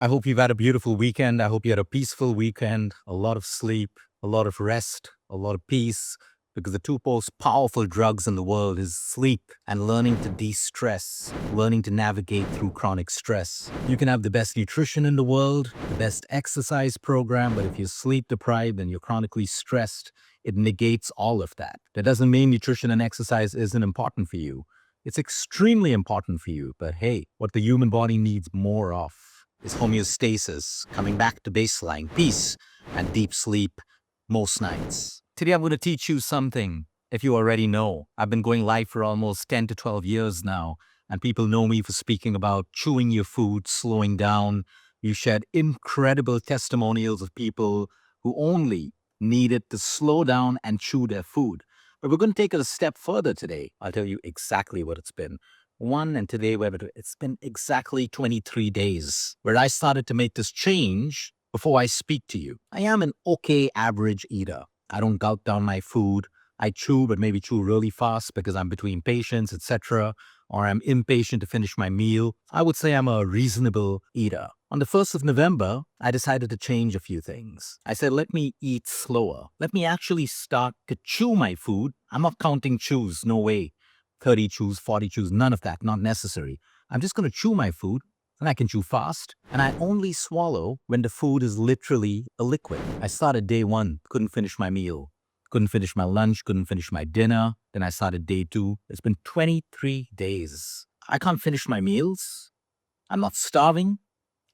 I hope you've had a beautiful weekend. I hope you had a peaceful weekend, a lot of sleep, a lot of rest, a lot of peace, because the two most powerful drugs in the world is sleep and learning to de-stress, learning to navigate through chronic stress. You can have the best nutrition in the world, the best exercise program, but if you're sleep deprived and you're chronically stressed, it negates all of that. That doesn't mean nutrition and exercise isn't important for you. It's extremely important for you, but hey, what the human body needs more of is homeostasis, coming back to baseline, peace, and deep sleep most nights. Today I'm going to teach you something. If you already know, I've been going live for almost 10 to 12 years now, and people know me for speaking about chewing your food, slowing down. You shared incredible testimonials of people who only needed to slow down and chew their food. But we're going to take it a step further today. I'll tell you exactly what it's been. And today it's been exactly 23 days where I started to make this change before I speak to you. I am an okay average eater. I don't gulp down my food. I chew, but maybe chew really fast because I'm between patients, etc., or I'm impatient to finish my meal. I would say I'm a reasonable eater. On the 1st of November, I decided to change a few things. I said, let me eat slower. Let me actually start to chew my food. I'm not counting chews, no way. 30 chews, 40 chews, none of that, not necessary. I'm just going to chew my food, and I can chew fast, and I only swallow when the food is literally a liquid. I started day one, couldn't finish my meal, couldn't finish my lunch, couldn't finish my dinner. Then I started day two. It's been 23 days. I can't finish my meals. I'm not starving.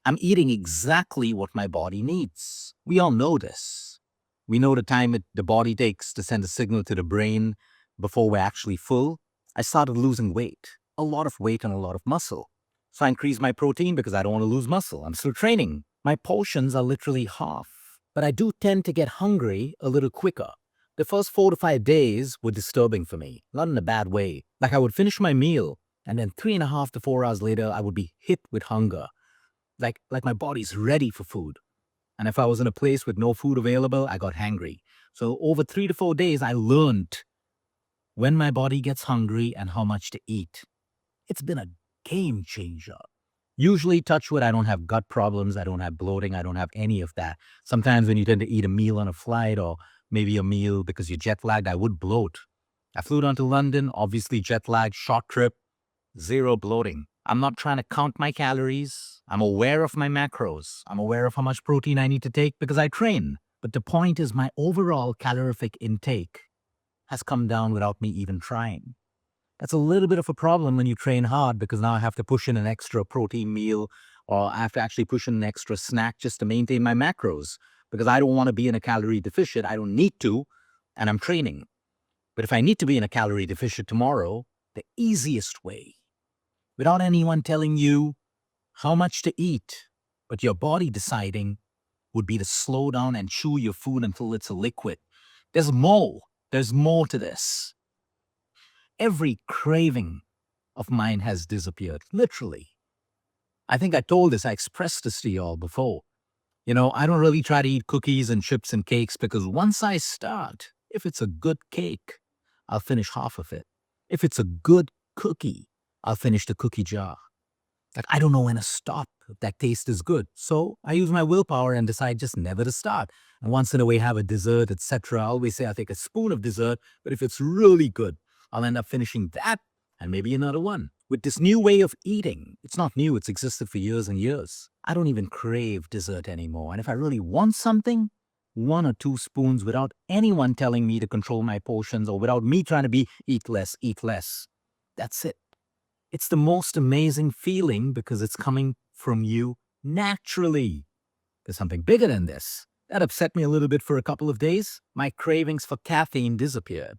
I'm eating exactly what my body needs. We all know this. We know the time the body takes to send a signal to the brain before we're actually full. I started losing weight, a lot of weight and a lot of muscle. So I increased my protein because I don't want to lose muscle. I'm still training. My portions are literally half, but I do tend to get hungry a little quicker. The first 4 to 5 days were disturbing for me, not in a bad way. Like I would finish my meal, and then 3.5 to 4 hours later, I would be hit with hunger. Like my body's ready for food. And if I was in a place with no food available, I got hangry. So over 3 to 4 days, I learned when my body gets hungry and how much to eat. It's been a game changer. Usually, touch wood, I don't have gut problems. I don't have bloating. I don't have any of that. Sometimes when you tend to eat a meal on a flight or maybe a meal because you're jet lagged, I would bloat. I flew down to London, obviously jet lagged, short trip, zero bloating. I'm not trying to count my calories. I'm aware of my macros. I'm aware of how much protein I need to take because I train. But the point is my overall calorific intake has come down without me even trying. That's a little bit of a problem when you train hard because now I have to push in an extra protein meal or I have to actually push in an extra snack just to maintain my macros because I don't want to be in a calorie deficit. I don't need to, and I'm training. But if I need to be in a calorie deficit tomorrow, the easiest way, without anyone telling you how much to eat, but your body deciding, would be to slow down and chew your food until it's a liquid. There's more. There's more to this. Every craving of mine has disappeared, literally. I think I told this, I expressed this to y'all before. I don't really try to eat cookies and chips and cakes because once I start, if it's a good cake, I'll finish half of it. If it's a good cookie, I'll finish the cookie jar. Like, I don't know when to stop if that taste is good. So I use my willpower and decide just never to start. And once in a way have a dessert, etc. I always say I'll take a spoon of dessert, but if it's really good, I'll end up finishing that and maybe another one. With this new way of eating, it's not new, it's existed for years and years. I don't even crave dessert anymore. And if I really want something, 1 or 2 spoons without anyone telling me to control my portions or without me trying to be eat less, eat less. That's it. It's the most amazing feeling because it's coming from you naturally. There's something bigger than this. That upset me a little bit for a couple of days. My cravings for caffeine disappeared.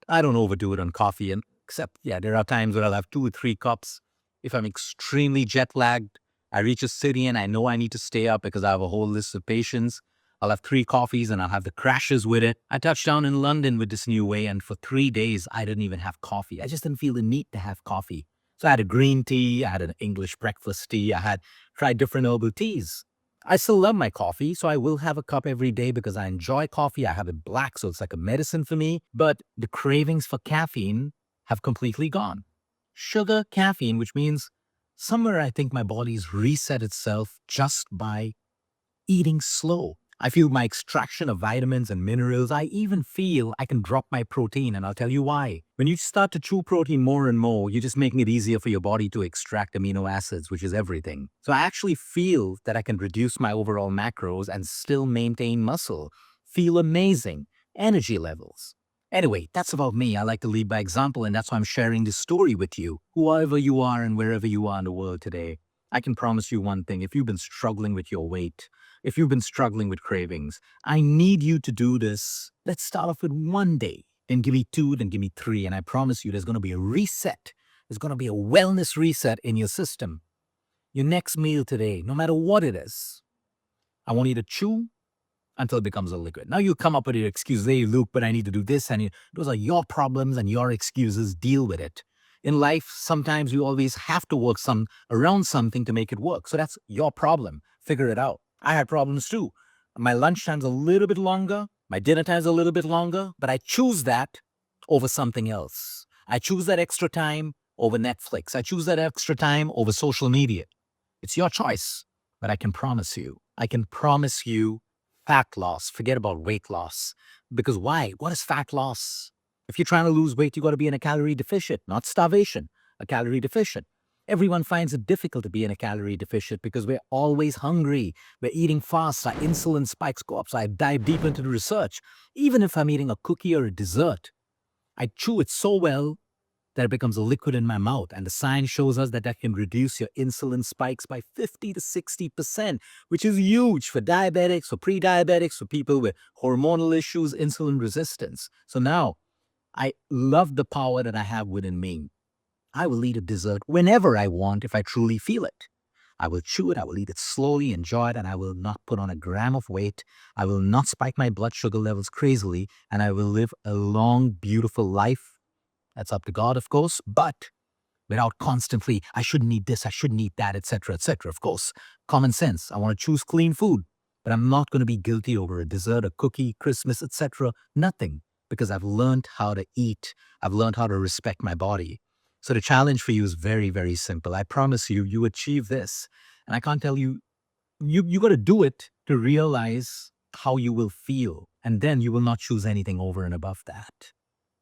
I don't overdo it on coffee, and except, there are times where I'll have 2 or 3 cups. If I'm extremely jet lagged, I reach a city and I know I need to stay up because I have a whole list of patients. I'll have 3 coffees and I'll have the crashes with it. I touched down in London with this new way, and for 3 days, I didn't even have coffee. I just didn't feel the need to have coffee. So I had a green tea, I had an English breakfast tea, I had tried different herbal teas. I still love my coffee, so I will have a cup every day because I enjoy coffee. I have it black, so it's like a medicine for me. But the cravings for caffeine have completely gone. Sugar, caffeine, which means Somewhere I think my body's reset itself just by eating slow. I feel my extraction of vitamins and minerals. I even feel I can drop my protein, and I'll tell you why. When you start to chew protein more and more, you're just making it easier for your body to extract amino acids, which is everything. So I actually feel that I can reduce my overall macros and still maintain muscle, feel amazing, energy levels. Anyway, that's about me. I like to lead by example, and that's why I'm sharing this story with you, whoever you are and wherever you are in the world today. I can promise you one thing: if you've been struggling with your weight, if you've been struggling with cravings, I need you to do this. Let's start off with 1 day, then give me 2, then give me 3. And I promise you, there's going to be a reset. There's going to be a wellness reset in your system. Your next meal today, no matter what it is, I want you to chew until it becomes a liquid. Now you come up with your excuse, hey, Luke, but I need to do this. And those are your problems and your excuses. Deal with it. In life, sometimes you always have to work around something to make it work. So that's your problem. Figure it out. I had problems too. My lunch time's a little bit longer. My dinner time's a little bit longer, but I choose that over something else. I choose that extra time over Netflix. I choose that extra time over social media. It's your choice, but I can promise you fat loss. Forget about weight loss. Because why? What is fat loss? If you're trying to lose weight, you got to be in a calorie deficit, not starvation, a calorie deficit. Everyone finds it difficult to be in a calorie deficit because we're always hungry. We're eating fast. Our insulin spikes go up. So I dive deep into the research. Even if I'm eating a cookie or a dessert, I chew it so well that it becomes a liquid in my mouth. And the science shows us that that can reduce your insulin spikes by 50 to 60%, which is huge for diabetics, for pre-diabetics, for people with hormonal issues, insulin resistance. So now I love the power that I have within me. I will eat a dessert whenever I want if I truly feel it. I will chew it, I will eat it slowly, enjoy it, and I will not put on a gram of weight. I will not spike my blood sugar levels crazily, and I will live a long, beautiful life. That's up to God, of course, but without constantly, I shouldn't eat this, I shouldn't eat that, etc., etc. Of course, common sense. I want to choose clean food, but I'm not going to be guilty over a dessert, a cookie, Christmas, etc. Nothing, because I've learned how to eat. I've learned how to respect my body. So the challenge for you is very, very simple. I promise you, you achieve this. And I can't tell you, you got to do it to realize how you will feel. And then you will not choose anything over and above that.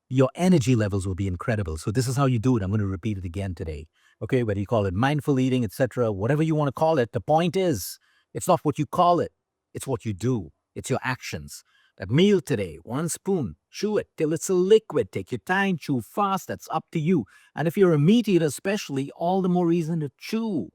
Your energy levels will be incredible. So this is how you do it. I'm going to repeat it again today. Okay, whether you call it mindful eating, etc., whatever you want to call it, the point is, it's not what you call it. It's what you do. It's your actions. That meal today, 1 spoon, chew it till it's a liquid. Take your time, chew fast. That's up to you. And if you're a meat eater especially, all the more reason to chew.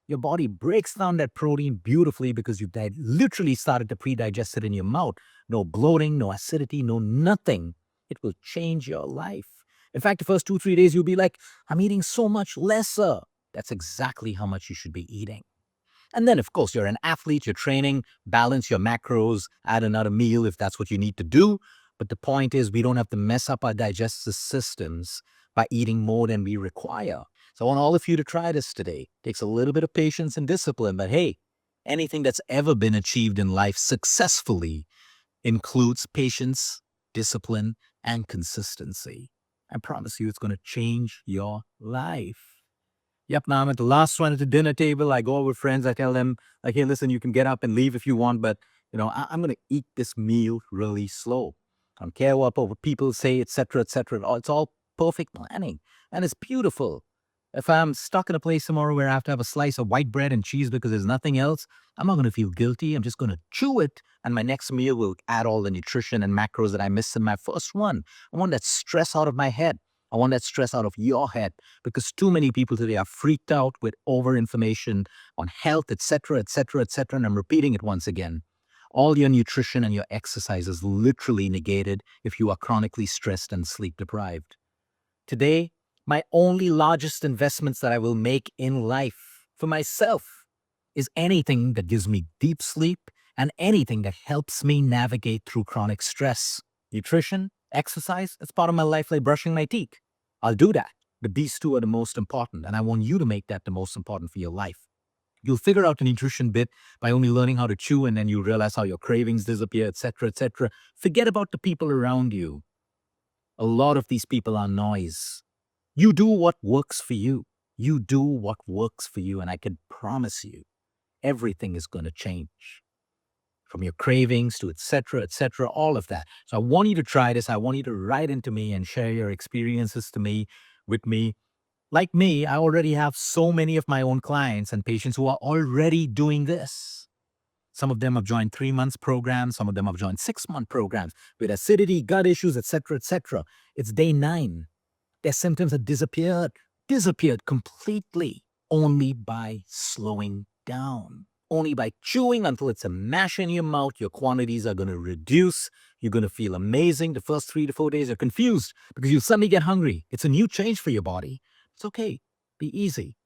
Your body breaks down that protein beautifully because you've literally started to pre-digest it in your mouth. No bloating, no acidity, no nothing. It will change your life. In fact, the first 2, 3 days, you'll be like, I'm eating so much lesser. That's exactly how much you should be eating. And then, of course, you're an athlete, you're training, balance your macros, add another meal if that's what you need to do. But the point is, we don't have to mess up our digestive systems by eating more than we require. So I want all of you to try this today. Takes a little bit of patience and discipline, but hey, anything that's ever been achieved in life successfully includes patience, discipline, and consistency. I promise you it's going to change your life. Yep, now I'm at the last one at the dinner table. I go over with friends. I tell them, like, hey, listen, you can get up and leave if you want, but, I'm going to eat this meal really slow. I don't care what people say, etc., etc. It's all perfect planning, and it's beautiful. If I'm stuck in a place tomorrow where I have to have a slice of white bread and cheese because there's nothing else, I'm not going to feel guilty. I'm just going to chew it, and my next meal will add all the nutrition and macros that I missed in my first one. I want that stress out of my head. I want that stress out of your head, because too many people today are freaked out with over information on health, etc., etc., etc. And I'm repeating it once again. All your nutrition and your exercise is literally negated if you are chronically stressed and sleep deprived. Today, my only largest investments that I will make in life for myself is anything that gives me deep sleep and anything that helps me navigate through chronic stress. Nutrition, exercise, it's part of my life like brushing my teeth. I'll do that. But these two are the most important, and I want you to make that the most important for your life. You'll figure out the nutrition bit by only learning how to chew, and then you realize how your cravings disappear, etc., etc. Forget about the people around you. A lot of these people are noise. You do what works for you. You do what works for you, and I can promise you, everything is going to change from your cravings to et cetera, all of that. So I want you to try this. I want you to write into me and share your experiences to me, with me. Like me, I already have so many of my own clients and patients who are already doing this. Some of them have joined 3 months programs. Some of them have joined 6-month programs with acidity, gut issues, et cetera, et cetera. It's day 9. Their symptoms have disappeared completely only by slowing down. Only by chewing until it's a mash in your mouth, your quantities are going to reduce. You're going to feel amazing. The first 3 to 4 days, you're confused because you suddenly get hungry. It's a new change for your body. It's okay. Be easy.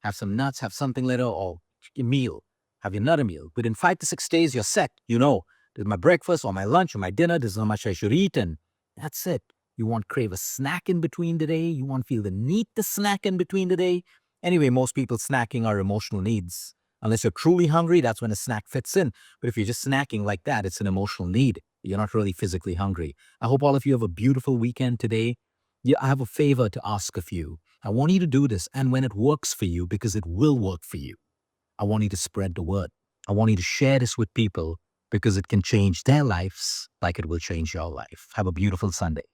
Have some nuts, have something later, or a meal. Have another meal. Within 5 to 6 days, you're set. You know, this is my breakfast or my lunch or my dinner. This is how much I should eat, and that's it. You won't crave a snack in between the day. You won't feel the need to snack in between the day. Anyway, most people snacking are emotional needs. Unless you're truly hungry, that's when a snack fits in. But if you're just snacking like that, it's an emotional need. You're not really physically hungry. I hope all of you have a beautiful weekend today. Yeah, I have a favor to ask of you. I want you to do this, and when it works for you, because it will work for you, I want you to spread the word. I want you to share this with people because it can change their lives like it will change your life. Have a beautiful Sunday.